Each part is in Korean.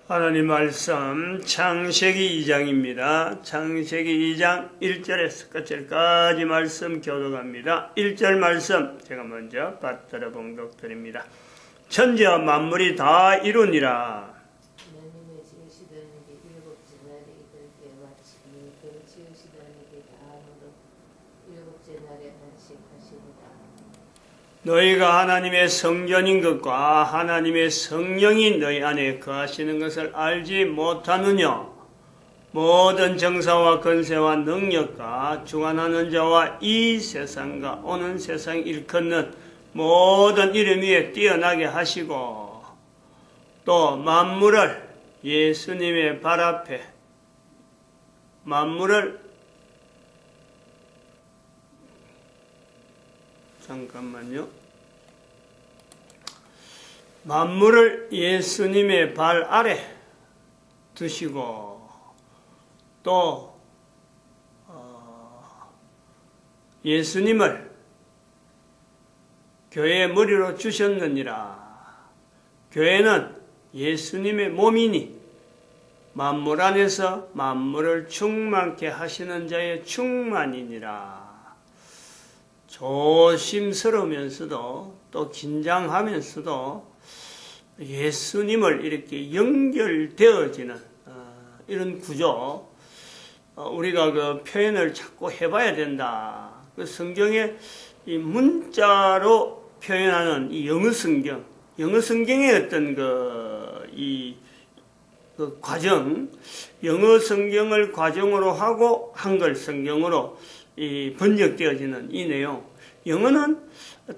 하나님 말씀 창세기 2장입니다. 창세기 2장 1절에서 끝절까지 말씀 교독합니다. 1절 말씀 제가 먼저 받들어 봉독드립니다. 천지와 만물이 다 이루니라. 하나님의 지으시던 일이 일곱째 날에 이를 때 마치니 그 지으시던 일이 다함으로 일곱째 날에 안식하시니라. 너희가 하나님의 성전인 것과 하나님의 성령이 너희 안에 거하시는 것을 알지 못하느냐? 모든 정사와 권세와 능력과 주관하는 자와 이 세상과 오는 세상 일컫는 모든 이름 위에 뛰어나게 하시고 또 만물을 예수님의 발 앞에 만물을 예수님의 발 아래 두시고 또 예수님을 교회의 머리로 주셨느니라. 교회는 예수님의 몸이니 만물 안에서 만물을 충만케 하시는 자의 충만이니라. 조심스러우면서도 또 긴장하면서도 예수님을 이렇게 연결되어지는 이런 구조, 우리가 그 표현을 자꾸 해봐야 된다. 그 성경에 이 문자로 표현하는 이 영어 성경의 어떤 그 과정, 영어 성경을 과정으로 하고 한글 성경으로 이 번역되어지는 이 내용. 영어는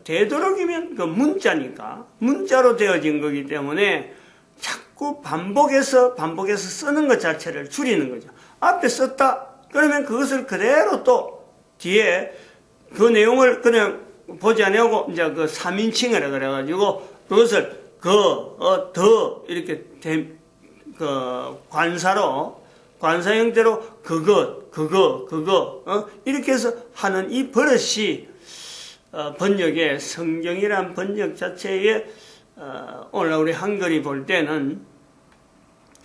되도록이면 그 문자니까 문자로 되어진 거기 때문에 자꾸 반복해서 쓰는 것 자체를 줄이는 거죠. 앞에 썼다 그러면 그것을 그대로 또 뒤에 그 내용을 그냥 보지 않고 이제 그 3인칭이라 그래가지고 그것을 더 이렇게 관사 형태로 그거 이렇게 해서 하는 이 버릇이 번역의 성경이란 번역 자체에 오늘 우리 한글이 볼 때는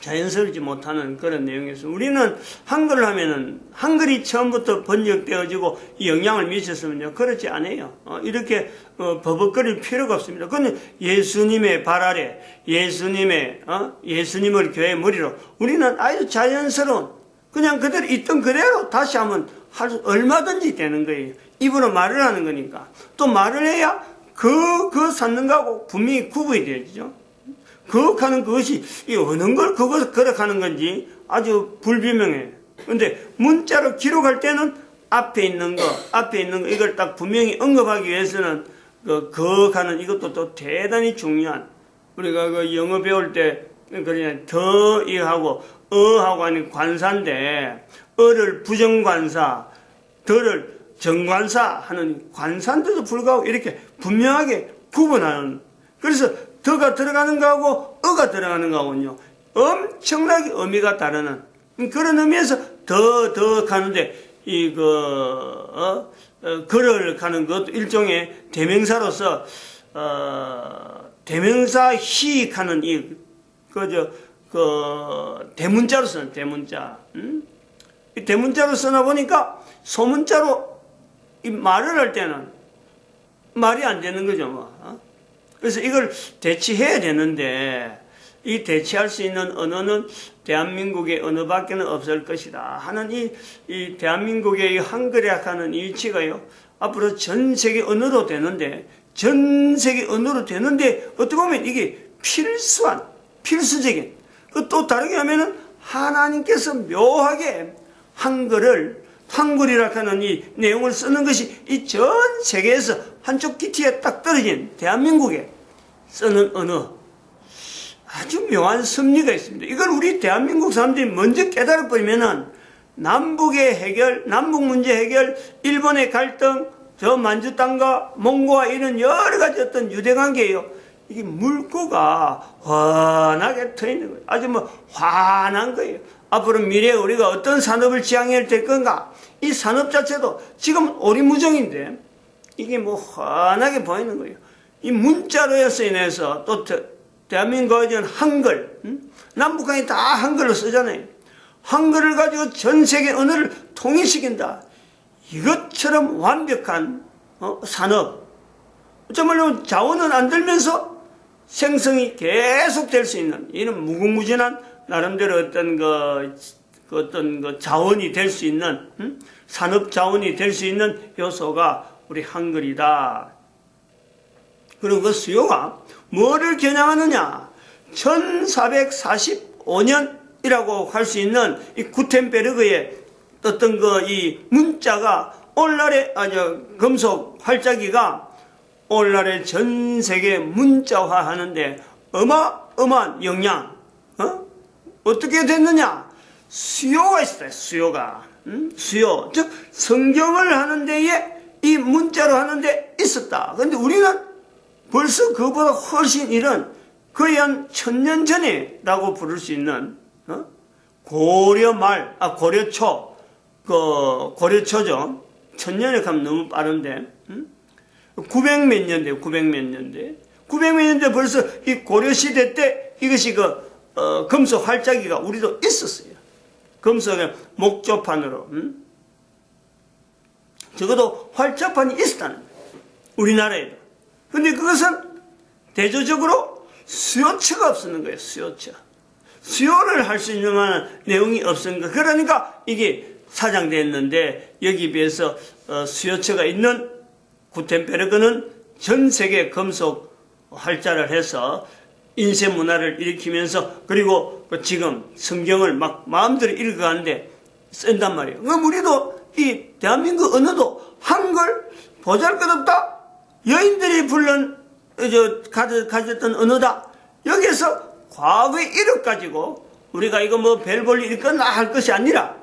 자연스럽지 못하는 그런 내용이어서 우리는 한글을 하면은 한글이 처음부터 번역되어지고 영향을 미쳤으면요 그렇지 않아요. 이렇게 버벅거릴 필요가 없습니다. 그건 예수님의 발 아래 예수님을 교회의 머리로 우리는 아주 자연스러운 그냥 그대로 있던 그대로 다시 하면 얼마든지 되는 거예요. 입으로 말을 하는 거니까. 또 말을 해야 그 찾는 거하고 분명히 구분이 되죠. 거역하는 그것이 이 어느 걸 거역하는 건지 아주 불분명해. 근데 문자로 기록할 때는 앞에 있는 거 이걸 딱 분명히 언급하기 위해서는 거역하는 이것도 또 대단히 중요한, 우리가 그 영어 배울 때 그냥 더 이하고 어하고 하는 관사인데 어를 부정관사, 더를 정관사 하는 관사인데도 불구하고 이렇게 분명하게 구분하는, 그래서 더가 들어가는 거하고 어가 들어가는 거하고는요 엄청나게 의미가 다르는 그런 의미에서 더 가는데 거를 가는 것도 일종의 대명사로서 대명사 희익하는 대문자로 쓰는 대문자. 이 대문자로 쓰나 보니까 소문자로 이 말을 할 때는 말이 안 되는 거죠, 뭐. 그래서 이걸 대치해야 되는데 이 대치할 수 있는 언어는 대한민국의 언어밖에는 없을 것이다 하는 이 대한민국의 이 한글에 하는 이 위치가요 앞으로 전 세계 언어로 되는데 어떻게 보면 이게 필수적인 또 다르게 하면은 하나님께서 묘하게 한글이라 하는 이 내용을 쓰는 것이 이 전 세계에서 한쪽 기티에 딱 떨어진 대한민국에 쓰는 언어, 아주 묘한 섭리가 있습니다. 이걸 우리 대한민국 사람들이 먼저 깨달아버리면은 남북 문제 해결, 일본의 갈등, 저 만주 땅과 몽고와 이런 여러 가지 어떤 유대관계예요. 이게 물꼬가 환하게 트여 있는 거예요. 아주 환한 거예요. 앞으로 미래에 우리가 어떤 산업을 지향해야 될 건가? 이 산업 자체도 지금 오리무정인데 이게 환하게 보이는 거예요. 이 문자로 인해서 또 대한민국의 한글, 남북한이 다 한글로 쓰잖아요. 한글을 가지고 전 세계 언어를 통일시킨다. 이것처럼 완벽한 산업, 정말로 자원은 안 들면서 생성이 계속 될 수 있는 이런 무궁무진한 나름대로 어떤 자원이 될 수 있는 산업 자원이 될 수 있는 요소가 우리 한글이다. 그리고 그 수요가 뭐를 겨냥하느냐? 1445년이라고 할 수 있는 이 구텐베르그의 어떤 이 문자가 오늘날의 금속 활자기가 오늘날의 전 세계 문자화 하는데 어마어마한 영향, 어떻게 됐느냐? 수요가 있어요, 수요가. 수요. 즉, 성경을 하는 데에 이 문자로 하는 데 있었다. 그런데 우리는 벌써 그보다 훨씬 이런 거의 한 1000년 전에라고 부를 수 있는, 고려초, 고려초죠. 1000년에 가면 너무 빠른데, 900몇 년대, 900몇 년대. 900몇 년대 벌써 이 고려시대 때 이것이 금속 활자기가 우리도 있었어요. 금속의 목조판으로. 적어도 활자판이 있었다는 거예요. 우리나라에도. 근데 그것은 대조적으로 수요처가 없었는 거예요. 수요처. 수요를 할 수 있는 만한 내용이 없었는 거예요. 그러니까 이게 사장됐는데 여기 비해서 수요처가 있는 구텐베르그는 전 세계 금속 활자를 해서 인쇄 문화를 일으키면서 그리고 지금 성경을 막 마음대로 읽어가는데 쓴단 말이에요. 그럼 우리도 이 대한민국 언어도 한글 보잘것없다. 여인들이 가졌던 언어다. 여기에서 과거의 이력 가지고 우리가 이거 뭐 별 볼 일 있거나 할 것이 아니라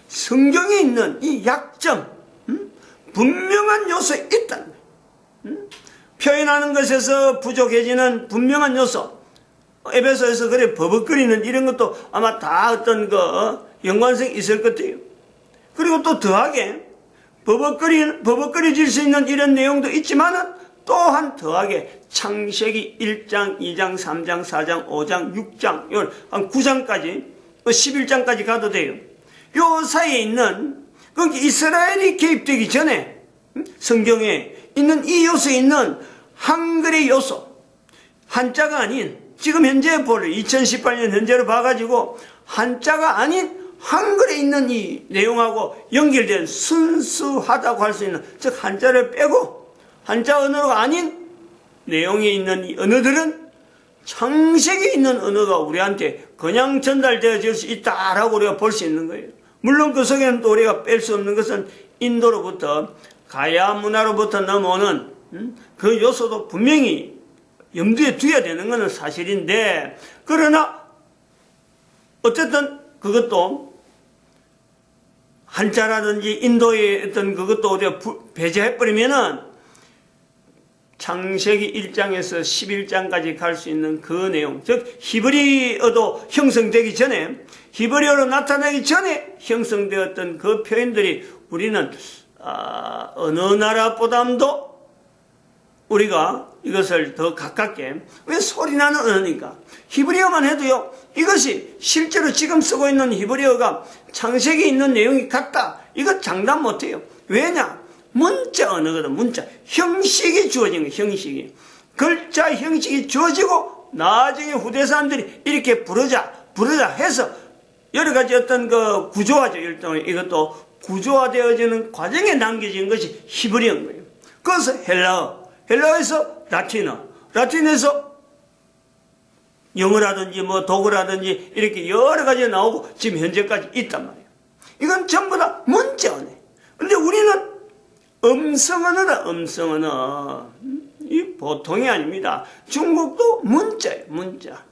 성경에 있는 이 약점, 분명한 요소에 있다는 거예요. 표현하는 것에서 부족해지는 분명한 요소. 에베소에서 그래 버벅거리는 이런 것도 아마 다 어떤 연관성이 있을 것 같아요. 그리고 또 더하게 버벅거려질 수 있는 이런 내용도 있지만은 또한 더하게 창세기 1장, 2장, 3장, 4장, 5장, 6장, 한 9장까지, 11장까지 가도 돼요. 요 사이에 있는, 그러니까 이스라엘이 개입되기 전에 성경에 있는 이 요소에 있는 한글의 요소, 한자가 아닌, 지금 현재 2018년 현재로 봐가지고 한자가 아닌 한글에 있는 이 내용하고 연결된 순수하다고 할 수 있는, 즉 한자를 빼고 한자 언어가 아닌 내용에 있는 이 언어들은 창세기에 있는 언어가 우리한테 그냥 전달되어질 수 있다라고 우리가 볼 수 있는 거예요. 물론 그 속에는 또 우리가 뺄 수 없는 것은 인도로부터 가야 문화로부터 넘어오는 그 요소도 분명히 염두에 두어야 되는 것은 사실인데, 그러나 어쨌든 그것도 한자라든지 인도의 어떤 그것도 우리가 배제해버리면은 창세기 1장에서 11장까지 갈 수 있는 그 내용, 즉 히브리어도 형성되기 전에, 히브리어로 나타나기 전에 형성되었던 그 표현들이 우리는 어느 나라보다도 우리가 이것을 더 가깝게, 왜 소리나는 언어니까. 히브리어만 해도요, 이것이 실제로 지금 쓰고 있는 히브리어가 창세기에 있는 내용이 같다, 이거 장담 못해요. 왜냐? 문자 언어거든. 문자 형식이 주어진 거예요. 형식이, 글자 형식이 주어지고 나중에 후대 사람들이 이렇게 부르자 해서 여러 가지 어떤 그 구조화죠. 일단 이것도 구조화되어지는 과정에 남겨진 것이 히브리어인 거예요. 그래서 헬라어에서 라틴에서 영어라든지 뭐 독어라든지 이렇게 여러 가지 나오고 지금 현재까지 있단 말이에요. 이건 전부 다 문자 언어. 근데 우리는 음성언어다. 음성언어. 이 보통이 아닙니다. 중국도 문자예요. 문자.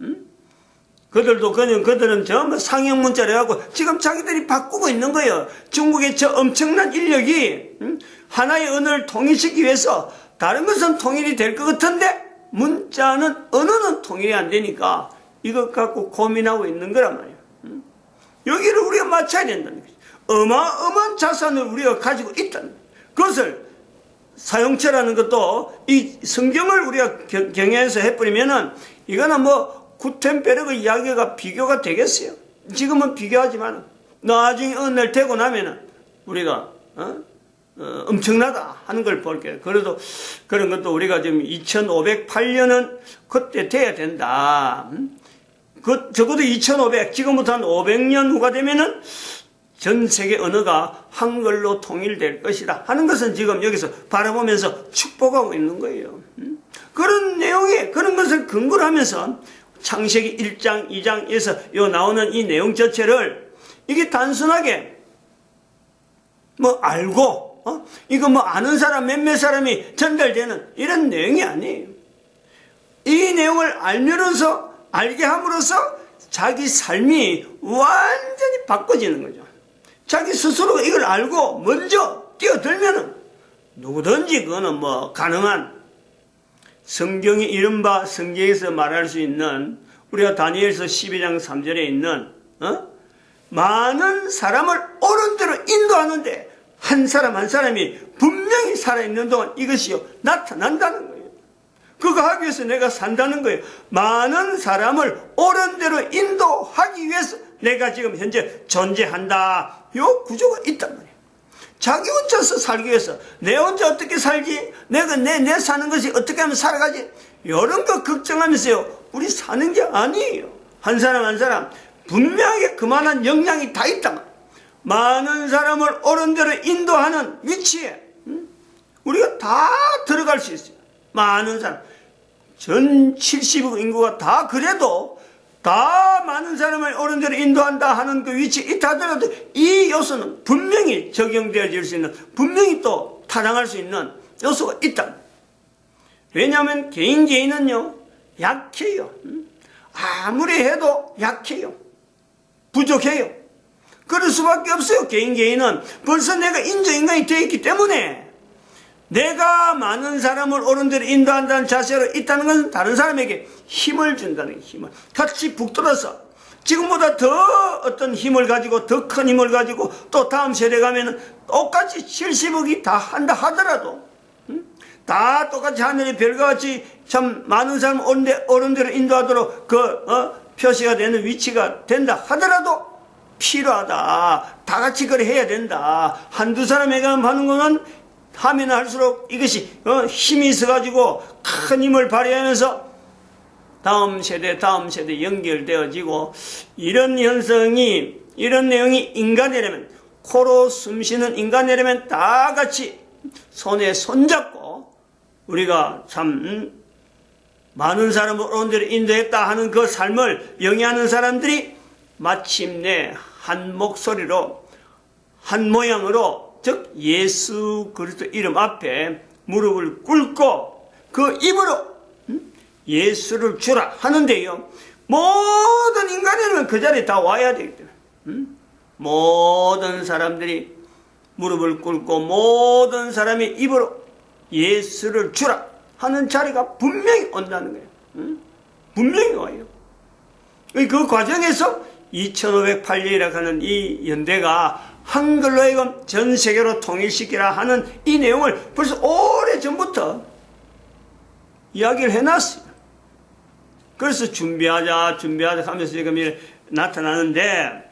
그들은 전부 상형 문자를 해갖고 지금 자기들이 바꾸고 있는 거예요. 중국의 저 엄청난 인력이 하나의 언어를 통일시키기 위해서, 다른 것은 통일이 될 것 같은데 문자는, 언어는 통일이 안 되니까 이것 갖고 고민하고 있는 거란 말이에요. 여기를 우리가 맞춰야 된다는 거죠. 어마어마한 자산을 우리가 가지고 있다는 거예요. 그것을 사용처라는 것도 이 성경을 우리가 경외해서 해버리면은 이거는 뭐 구텐베르그 이야기가 비교가 되겠어요? 지금은 비교하지만 나중에 어느 날 되고 나면은 우리가 엄청나다 하는 걸 볼게요. 그래도 그런 것도 우리가 지금 2508년은 그때 돼야 된다. 적어도 2500, 지금부터 한 500년 후가 되면은 전 세계 언어가 한글로 통일될 것이다 하는 것은 지금 여기서 바라보면서 축복하고 있는 거예요. 그런 내용에 그런 것을 근거로 하면서 창세기 1장, 2장에서 요 나오는 이 내용 자체를 이게 단순하게 뭐 알고 이거 뭐 아는 사람 몇몇 사람이 전달되는 이런 내용이 아니에요. 이 내용을 알게 함으로써 자기 삶이 완전히 바꿔지는 거죠. 자기 스스로 이걸 알고 먼저 뛰어들면은 누구든지 그거는 뭐 가능한 성경이 이른바 성경에서 말할 수 있는 우리가 다니엘서 12장 3절에 있는 많은 사람을 옳은 대로 인도하는데 한 사람 한 사람이 분명히 살아있는 동안 이것이요 나타난다는 거예요. 그거 하기 위해서 내가 산다는 거예요. 많은 사람을 옳은 대로 인도하기 위해서 내가 지금 현재 존재한다. 요 구조가 있단 말이에요. 자기 혼자서 살기 위해서 내 혼자 어떻게 살지? 내가 내 사는 것이 어떻게 하면 살아가지? 이런 거 걱정하면서요 우리 사는 게 아니에요. 한 사람 한 사람 분명하게 그만한 역량이 다 있단 말이에요. 많은 사람을 옳은 대로 인도하는 위치에 우리가 다 들어갈 수 있어요. 많은 사람 전 70억 인구가 다 그래도 다 많은 사람을 옳은 대로 인도한다 하는 그 위치에 있다 하더라도 이 요소는 분명히 적용되어질 수 있는 분명히 또 타당할 수 있는 요소가 있다. 왜냐하면 개인은요 약해요. 아무리 해도 약해요. 부족해요. 그럴 수밖에 없어요. 개인은 벌써 내가 인조인간이 되어 있기 때문에 내가 많은 사람을 옳은 대로 인도한다는 자세로 있다는 것은 다른 사람에게 힘을 준다는 힘을 같이 북돋아서 지금보다 더 어떤 힘을 가지고 더 큰 힘을 가지고 또 다음 세대 가면은 똑같이 70억이 다 한다 하더라도 다 똑같이 하늘의 별과 같이 참 많은 사람을 옳은 대로 인도하도록 표시가 되는 위치가 된다 하더라도 필요하다. 다 같이 그래 해야 된다. 한두 사람에게 하는 거는 하면 할수록 이것이 힘이 있어가지고 큰 힘을 발휘하면서 다음 세대 연결되어지고 이런 현상이 이런 내용이 인간이라면 코로 숨쉬는 인간이라면 다 같이 손에 손잡고 우리가 참 많은 사람을 옳은 대로 인도했다 하는 그 삶을 영위하는 사람들이 마침내 한 목소리로 한 모양으로 즉 예수 그리스도 이름 앞에 무릎을 꿇고 그 입으로 예수를 주라 하는데요. 모든 인간에는 그 자리에 다 와야 되기 때문에 모든 사람들이 무릎을 꿇고 모든 사람이 입으로 예수를 주라 하는 자리가 분명히 온다는 거예요. 분명히 와요. 그 과정에서 2508년이라고 하는 이 연대가 한글로 이건 전 세계로 통일시키라 하는 이 내용을 벌써 오래전부터 이야기를 해놨어요. 그래서 준비하자 하면서 지금 나타나는데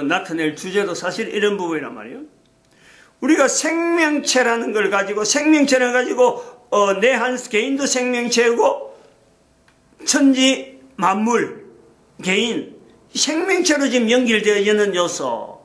나타낼 주제도 사실 이런 부분이란 말이에요. 우리가 생명체라는 걸 가지고 내 한 개인도 생명체고 천지 만물 개인 생명체로 지금 연결되어 있는 요소.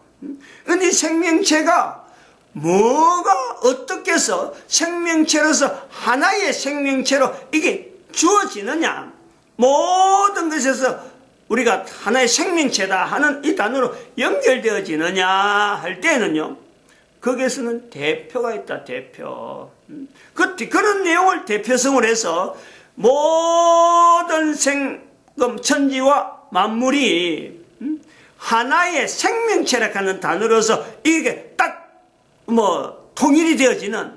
근데 생명체가 뭐가 어떻게 해서 생명체로서 하나의 생명체로 이게 주어지느냐. 모든 것에서 우리가 하나의 생명체다 하는 이 단어로 연결되어지느냐 할 때는요. 거기에서는 대표가 있다. 대표. 그런 내용을 대표성을 해서 모든 천지와 만물이 하나의 생명체라 하는 단어로서 이게 딱 통일이 되어지는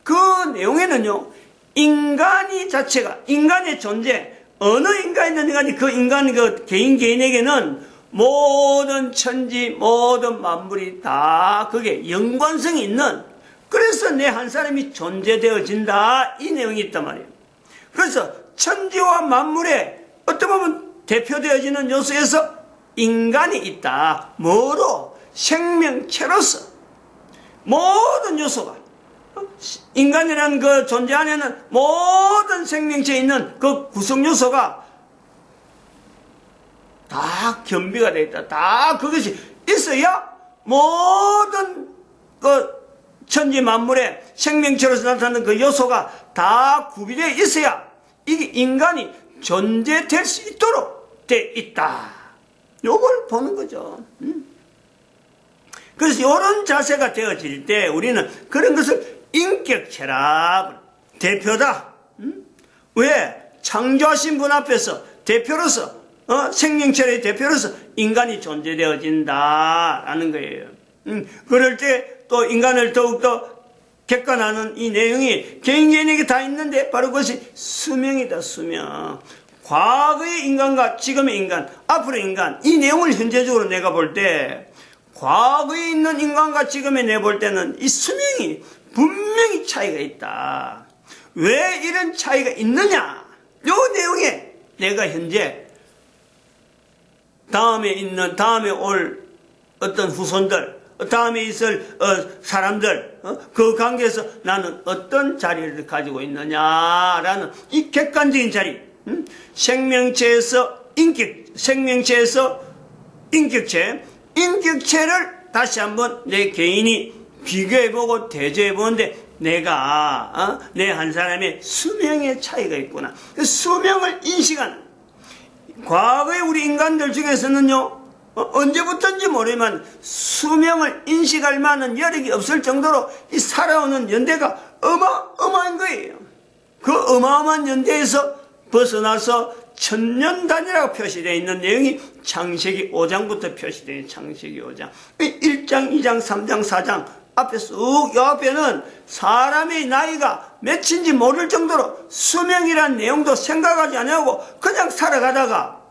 그 내용에는요 인간이 자체가 인간의 존재 어느 인간이 그 인간 그 개인에게는 모든 천지 모든 만물이 다 그게 연관성이 있는 그래서 내 한 사람이 존재되어진다 이 내용이 있단 말이에요. 그래서 천지와 만물에 어떻게 보면 대표되어지는 요소에서 인간이 있다. 뭐로? 생명체로서 모든 요소가, 인간이라는 그 존재 안에는 모든 생명체에 있는 그 구성 요소가 다 겸비가 되어 있다. 다 그것이 있어야 모든 그 천지 만물의 생명체로서 나타나는 그 요소가 다 구비되어 있어야 이게 인간이 존재될 수 있도록 되어 있다. 요걸 보는 거죠. 그래서 이런 자세가 되어질 때 우리는 그런 것을 인격체라 대표다. 왜? 창조하신 분 앞에서 대표로서 생명체의 대표로서 인간이 존재되어진다라는 거예요. 그럴 때 또 인간을 더욱더 객관하는 이 내용이 개인에게 다 있는데 바로 그것이 수명이다. 수명. 과거의 인간과 지금의 인간, 앞으로의 인간, 이 내용을 현재적으로 내가 볼 때 과거에 있는 인간과 지금의 내 볼 때는 이 수명이 분명히 차이가 있다. 왜 이런 차이가 있느냐? 이 내용에 내가 현재 다음에 올 어떤 후손들, 다음에 있을 사람들, 그 관계에서 나는 어떤 자리를 가지고 있느냐라는 이 객관적인 자리, 생명체에서 인격체, 인격체를 다시 한번 내 개인이 비교해보고 대조해보는데 내가 내 한 사람의 수명의 차이가 있구나. 그 수명을 인식하는, 과거의 우리 인간들 중에서는요, 언제부터인지 모르지만 수명을 인식할 만한 여력이 없을 정도로 이 살아오는 연대가 어마어마한 거예요. 그 어마어마한 연대에서 벗어나서 천년 단위라고 표시되어 있는 내용이 창세기 5장부터 표시되어 있는 창세기 5장. 1장, 2장, 3장, 4장 앞에 쑥, 이 앞에는 사람의 나이가 몇인지 모를 정도로 수명이란 내용도 생각하지 않고 그냥 살아가다가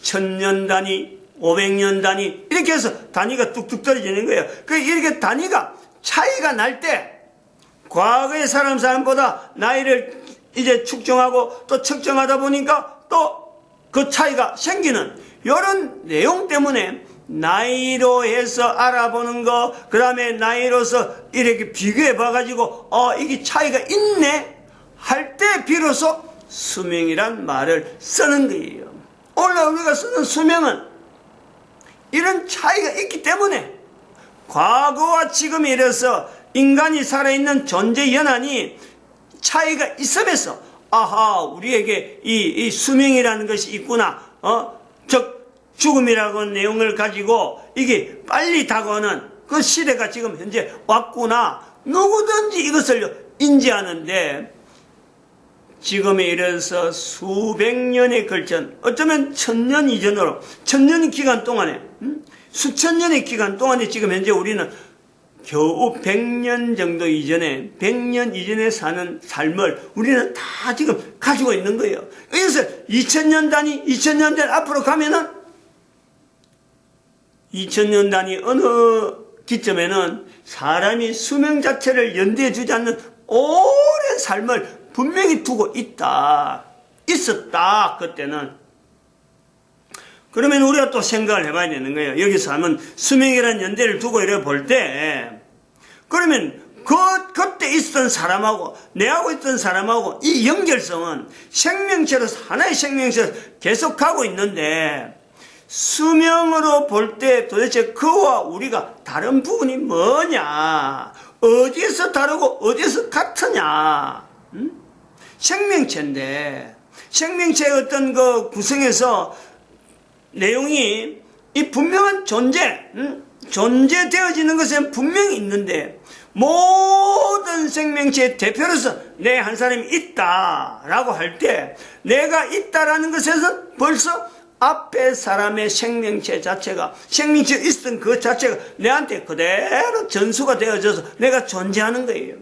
1000년 단위, 500년 단위 이렇게 해서 단위가 뚝뚝 떨어지는 거예요. 이렇게 단위가 차이가 날 때 과거의 사람보다 나이를 이제 측정하고 또 측정하다 보니까 또 그 차이가 생기는 이런 내용 때문에 나이로 해서 알아보는 거, 그 다음에 나이로서 이렇게 비교해 봐가지고 이게 차이가 있네 할 때 비로소 수명이란 말을 쓰는 거예요. 오늘 우리가 쓰는 수명은 이런 차이가 있기 때문에 과거와 지금에 이래서 인간이 살아있는 존재 연한이 차이가 있으면서 우리에게 이 수명이라는 것이 있구나. 즉 죽음이라고 하는 내용을 가지고 이게 빨리 다가오는 그 시대가 지금 현재 왔구나. 누구든지 이것을 인지하는데 지금에 이르러서 수백 년에 걸쳐 어쩌면 1000년 이전으로 1000년 기간 동안에 수천 년의 기간 동안에 지금 현재 우리는 겨우 100년 정도 이전에 100년 이전에 사는 삶을 우리는 다 지금 가지고 있는 거예요. 그래서 2000년 단위 2000년 된 앞으로 가면은 2000년 단위 어느 기점에는 사람이 수명 자체를 연대해 주지 않는 오랜 삶을 분명히 두고 있었다 그때는. 그러면 우리가 또 생각을 해봐야 되는 거예요. 여기서 하면 수명이라는 연대를 두고 이래 볼 때 그러면 그때 있었던 사람하고 내하고 있던 사람하고 이 연결성은 생명체로서 하나의 생명체로 계속 가고 있는데 수명으로 볼 때 도대체 그와 우리가 다른 부분이 뭐냐, 어디에서 다르고 어디에서 같으냐. 생명체인데 생명체의 어떤 그 구성에서 내용이 이 분명한 존재되어지는 것은 분명히 있는데 모든 생명체의 대표로서 내 한 사람이 있다라고 할 때 내가 있다라는 것에서 벌써 앞에 사람의 생명체 자체가 생명체에 있었던 그 자체가 내한테 그대로 전수가 되어져서 내가 존재하는 거예요.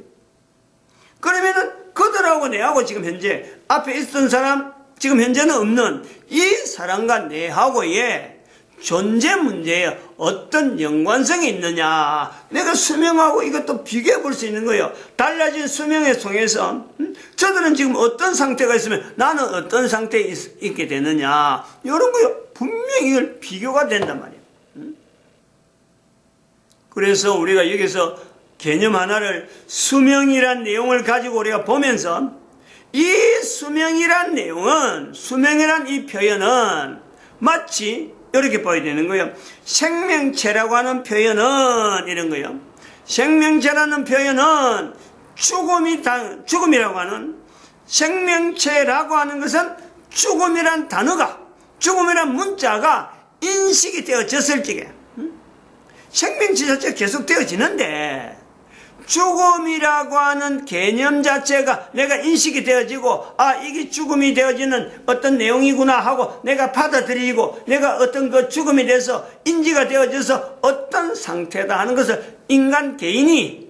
그러면은 그들하고 내하고 지금 현재 앞에 있었던 사람 지금 현재는 없는 이 사람과 내하고의 존재 문제에 어떤 연관성이 있느냐. 내가 수명하고 이것도 비교해 볼 수 있는 거예요. 달라진 수명의 속에서 저들은 지금 어떤 상태가 있으면 나는 어떤 상태에 있게 되느냐. 이런 거요. 분명히 이걸 비교가 된단 말이에요. 그래서 우리가 여기서 개념 하나를 수명이란 내용을 가지고 우리가 보면서 이 수명이란 내용은, 수명이란 이 표현은 마치 이렇게 봐야 되는 거예요. 생명체라고 하는 표현은 이런 거예요. 생명체라는 표현은 죽음이라고 하는, 생명체라고 하는 것은 죽음이란 단어가, 죽음이란 문자가 인식이 되어졌을 적에 생명체 자체가 계속 되어지는데 죽음이라고 하는 개념 자체가 내가 인식이 되어지고 이게 죽음이 되어지는 어떤 내용이구나 하고 내가 받아들이고 내가 어떤 그 죽음에 대해서 인지가 되어져서 어떤 상태다 하는 것을 인간 개인이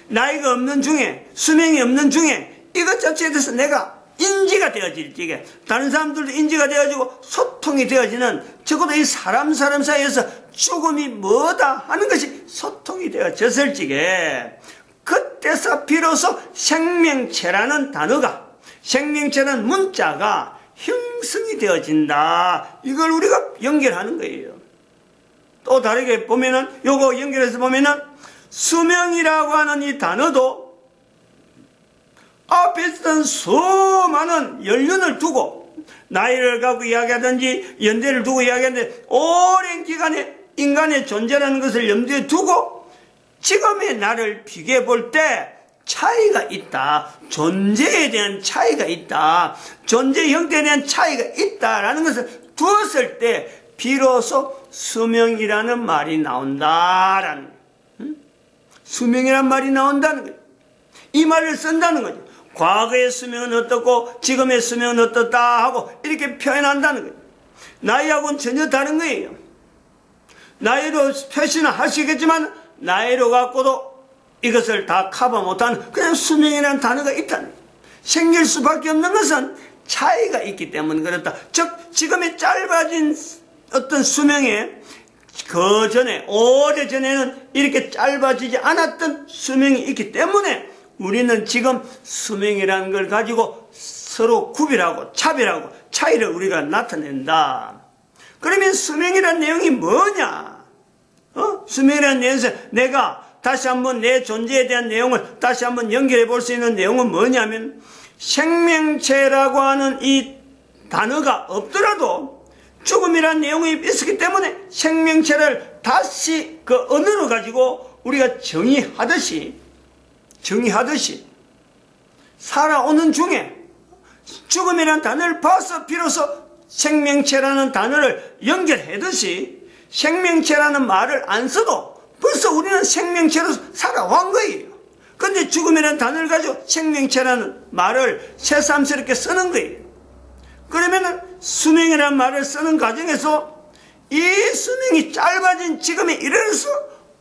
나이가 없는 중에 수명이 없는 중에 이것 자체에 대해서 내가 인지가 되어질 적에 다른 사람들도 인지가 되어지고 소통이 되어지는, 적어도 이 사람 사이에서 죽음이 뭐다 하는 것이 소통이 되어졌을 적에 그때서 비로소 생명체라는 단어가, 생명체라는 문자가 형성이 되어진다. 이걸 우리가 연결하는 거예요. 또 다르게 보면은, 요거 연결해서 보면은 수명이라고 하는 이 단어도 앞에 있던 수많은 연륜을 두고 나이를 갖고 이야기하든지 연대를 두고 이야기하는데 오랜 기간에 인간의 존재라는 것을 염두에 두고 지금의 나를 비교해 볼 때 차이가 있다. 존재에 대한 차이가 있다. 존재 형태에 대한 차이가 있다라는 것을 두었을 때 비로소 수명이라는 말이 나온다라는 거예요. 수명이라는 말이 나온다는 거예요. 이 말을 쓴다는 거죠. 과거의 수명은 어떻고 지금의 수명은 어떻다 하고 이렇게 표현한다는 거예요. 나이하고는 전혀 다른 거예요. 나이로 표시는 하시겠지만 나이로 갖고도 이것을 다 커버 못하는 그냥 수명이라는 단어가 있다는 거예요. 생길 수밖에 없는 것은 차이가 있기 때문에 그렇다. 즉 지금의 짧아진 어떤 수명에 그 전에 오래전에는 이렇게 짧아지지 않았던 수명이 있기 때문에 우리는 지금 수명이라는 걸 가지고 서로 구별하고 차별하고 차이를 우리가 나타낸다. 그러면 수명이라는 내용이 뭐냐? 수명이라는 내용에서 내가 다시 한번 내 존재에 대한 내용을 다시 한번 연결해 볼 수 있는 내용은 뭐냐면 생명체라고 하는 이 단어가 없더라도 죽음이라는 내용이 있었기 때문에 생명체를 다시 그 언어로 가지고 우리가 정의하듯이 살아오는 중에 죽음이라는 단어를 봐서 비로소 생명체라는 단어를 연결하듯이 생명체라는 말을 안 써도 벌써 우리는 생명체로 살아온 거예요. 그런데 죽음이라는 단어를 가지고 생명체라는 말을 새삼스럽게 쓰는 거예요. 그러면은 수명이라는 말을 쓰는 과정에서 이 수명이 짧아진 지금에 이르러서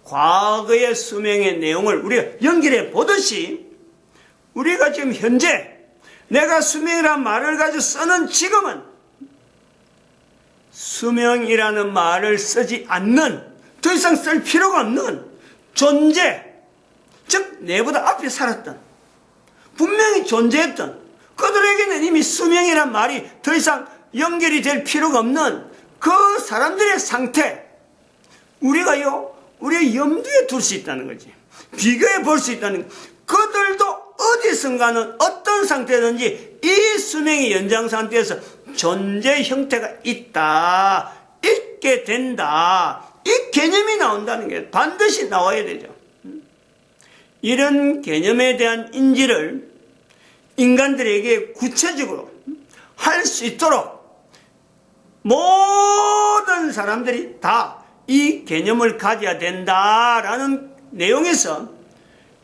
과거의 수명의 내용을 우리가 연결해 보듯이 우리가 지금 현재 내가 수명이라는 말을 가지고 쓰는 지금은 수명이라는 말을 쓰지 않는, 더 이상 쓸 필요가 없는 존재, 즉 내보다 앞에 살았던, 분명히 존재했던 그들에게는 이미 수명이란 말이 더 이상 연결이 될 필요가 없는 그 사람들의 상태, 우리의 염두에 둘 수 있다는 거지. 비교해 볼 수 있다는 거. 그들도 어디선가는 어떤 상태든지 이 수명의 연장 상태에서 존재 형태가 있게 된다. 이 개념이 나온다는 게 반드시 나와야 되죠. 이런 개념에 대한 인지를 인간들에게 구체적으로 할 수 있도록 모든 사람들이 다 이 개념을 가져야 된다라는 내용에서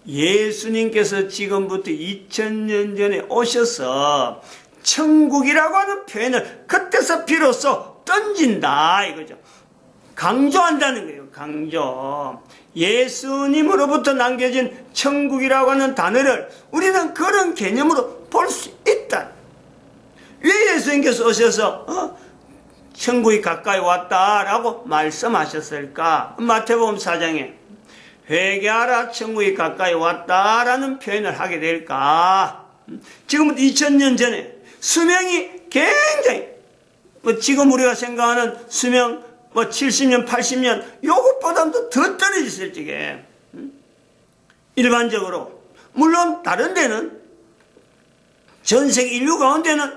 예수님께서 지금부터 2000년 전에 오셔서 천국이라고 하는 표현을 그때서 비로소 던진다 이거죠. 강조한다는 거예요. 강조. 예수님으로부터 남겨진 천국이라고 하는 단어를 우리는 그런 개념으로 볼 수 있다. 왜 예수님께서 오셔서 천국이 가까이 왔다라고 말씀하셨을까? 마태복음 4장에 회개하라 천국이 가까이 왔다라는 표현을 하게 될까? 지금부터 2000년 전에 수명이 굉장히 지금 우리가 생각하는 수명 70년 80년 요것보다도 더 떨어졌을 적에 일반적으로 물론 다른 데는 전 세계 인류 가운데는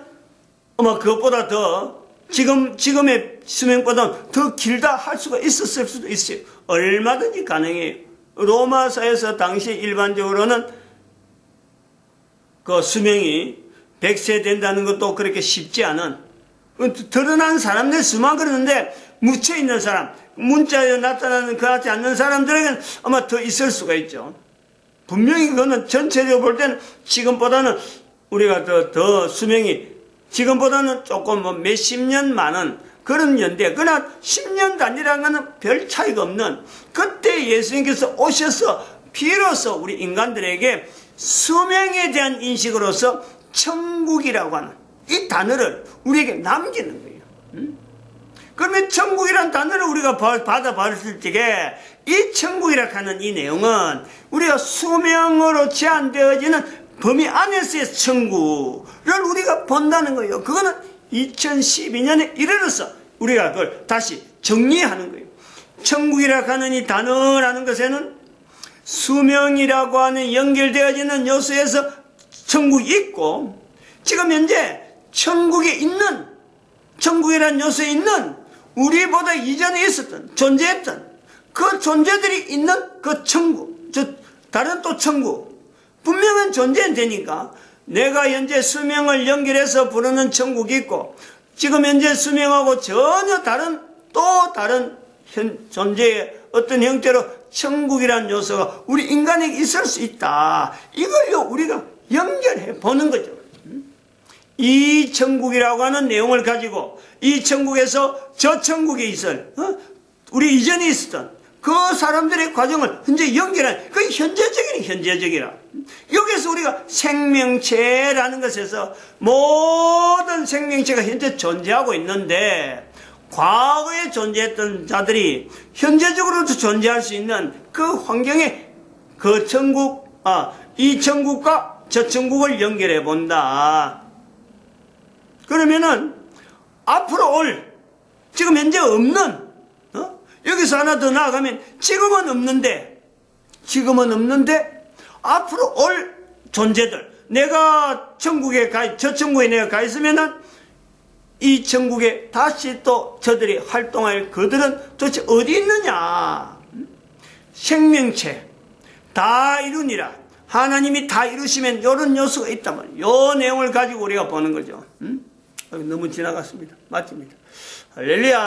아마 그것보다 더 지금의 수명보다 더 길다 할 수가 있었을 수도 있어요. 얼마든지 가능해요. 로마사에서 당시 일반적으로는 그 수명이 100세 된다는 것도 그렇게 쉽지 않은 드러난 사람들 수만 그러는데 묻혀있는 사람, 문자에 나타나는 그렇지 않는 사람들에게는 아마 더 있을 수가 있죠. 분명히 그거는 전체적으로 볼 때는 지금보다는 우리가 더 수명이 지금보다는 조금 몇십 년 많은 그런 연대, 그러나 10년 단위라는 것은 별 차이가 없는 그때 예수님께서 오셔서 비로소 우리 인간들에게 수명에 대한 인식으로서 천국이라고 하는 이 단어를 우리에게 남기는 거예요. 그러면 천국이라는 단어를 우리가 받아봤을 적에 이 천국이라고 하는 이 내용은 우리가 수명으로 제한되어지는 범위 안에서의 천국을 우리가 본다는 거예요. 그거는 2012년에 이르러서 우리가 그걸 다시 정리하는 거예요. 천국이라고 하는 이 단어라는 것에는 수명이라고 하는 연결되어지는 요소에서 천국이 있고 지금 현재 천국에 있는 천국이라는 요소에 있는 우리보다 이전에 있었던 존재했던 그 존재들이 있는 그 천국 다른 또 천국 분명한 존재는 되니까 내가 현재 수명을 연결해서 부르는 천국이 있고 지금 현재 수명하고 전혀 다른 또 다른 존재의 어떤 형태로 천국이라는 요소가 우리 인간에게 있을 수 있다. 이걸로 우리가 연결해 보는 거죠. 이 천국이라고 하는 내용을 가지고 이 천국에서 저 천국에 있을 우리 이전에 있었던 그 사람들의 과정을 현재 연결한 그 현재적이라 여기서 우리가 생명체라는 것에서 모든 생명체가 현재 존재하고 있는데 과거에 존재했던 자들이 현재적으로도 존재할 수 있는 그 환경에 그 천국 이 천국과 저 천국을 연결해 본다. 그러면은 앞으로 올 지금 현재 없는 여기서 하나 더 나아가면 지금은 없는데 앞으로 올 존재들 내가 천국에 저 천국에 내가 가 있으면은 이 천국에 다시 또 저들이 활동할 그들은 도대체 어디 있느냐. 생명체 다 이루니라 하나님이 다 이루시면 이런 요소가 있다면 이 내용을 가지고 우리가 보는 거죠. 너무 지나갔습니다. 맞습니다. 할렐루야.